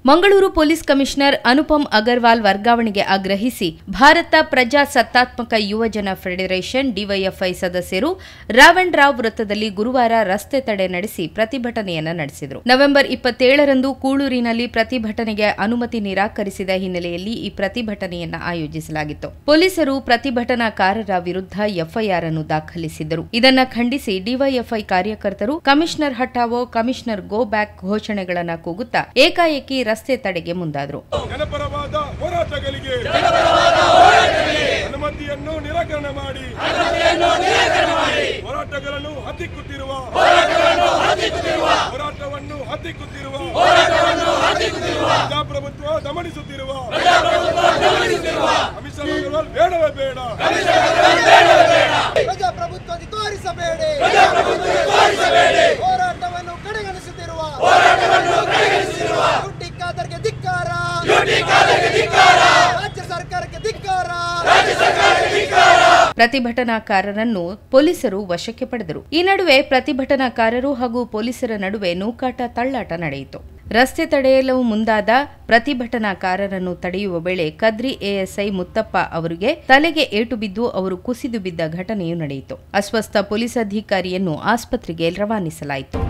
Mangaluru police commissioner Anupam Agarwal ವರ್ಗಾವಣೆಗೆ ಆಗ್ರಹಿಸಿ ಭಾರತ ಪ್ರಜಾಸತ್ತಾತ್ಮಕ ಯುವಜನ ಫೆಡರೇಷನ್ ಡಿವೈಎಫ್ಐ ಸದಸ್ಯರು ರಾವಣ್ ರಾವ್ ವೃತ್ತದಲ್ಲಿ ಗುರುವಾರ ರಸ್ತೆ ತಡೆ ನಡೆಸಿ ಪ್ರತಿಭಟನೆಯನ್ನು ನಡೆಸಿದರು. ನವೆಂಬರ್ 27ರಂದು ಕೂಳೂರಿನಲ್ಲಿ ಪ್ರತಿಭಟನೆಗೆ ಅನುಮತಿ ನಿರಾಕರಿಸಿದ ಹಿನ್ನೆಲೆಯಲ್ಲಿ ಈ ಪ್ರತಿಭಟನೆಯನ್ನು ಆಯೋಜಿಸಲಾಗಿತ್ತು. ಪೊಲೀಸರು ಪ್ರತಿಭಟನಾಕಾರರ ವಿರುದ್ಧ ಎಫ್ಐಆರ್ ಅನ್ನು ದಾಖಲಿಸಿದ್ದರು. ಇದನ್ನು ಖಂಡಿಸಿ ಡಿವೈಎಫ್ಐ ಕಾರ್ಯಕರ್ತರು ಕಮಿಷನರ್ ಹಟಾವೋ, ಕಮಿಷನರ್ ಗೋ ಬ್ಯಾಕ್ ಘೋಷಣೆಗಳನ್ನು ಕೂಗುತ್ತಾ ಏಕಾಏಕಿ ರಸ್ತೆ ತಡೆಗೆ ಮುಂದಾದರು. ಜನಪರವಾದ ಹೋರಾಟಗಳಿಗೆ ಅನುಮತಿಯನ್ನು ನಿರಾಕರಣೆ ಮಾಡಿ ಹೋರಾಟಗಳನ್ನು ಹತ್ತಿಕ್ಕುತ್ತಿರುವ ಪ್ರಜಾಪ್ರಭುತ್ವ ದಮನಿಸುತ್ತಿರುವ ಬೇಡವೇ ಬೇಡ, ಪ್ರಜಾಪ್ರಭುತ್ವ ತೋರಿಸಬೇಡಿ, ಹೋರಾಟವನ್ನು ಕಡೆಗಣಿಸುತ್ತಿರುವ ರಾಜ್ಯ ಸರ್ಕಾರಕ್ಕೆ ಧಿಕ್ಕಾರ. ಪ್ರತಿಭಟನಾಕಾರರನ್ನು ಪೊಲೀಸರು ವಶಕ್ಕೆ ಪಡೆದರು. ಈ ನಡುವೆ ಪ್ರತಿಭಟನಾಕಾರರು ಹಾಗೂ ಪೊಲೀಸರ ನಡುವೆ ನೂಕಾಟ ತಳ್ಳಾಟ ನಡೆಯಿತು. ರಸ್ತೆ ತಡೆಯಲು ಮುಂದಾದ ಪ್ರತಿಭಟನಾಕಾರರನ್ನು ತಡೆಯುವ ವೇಳೆ ಕದ್ರಿ ಎಎಸ್ಐ ಮುತ್ತಪ್ಪ ಅವರಿಗೆ ತಲೆಗೆ ಏಟು ಬಿದ್ದು ಅವರು ಕುಸಿದು ಬಿದ್ದ ಘಟನೆಯೂ ನಡೆಯಿತು. ಅಸ್ವಸ್ಥ ಪೊಲೀಸ್ ಅಧಿಕಾರಿಯನ್ನು ಆಸ್ಪತ್ರೆಗೆ ರವಾನಿಸಲಾಯಿತು.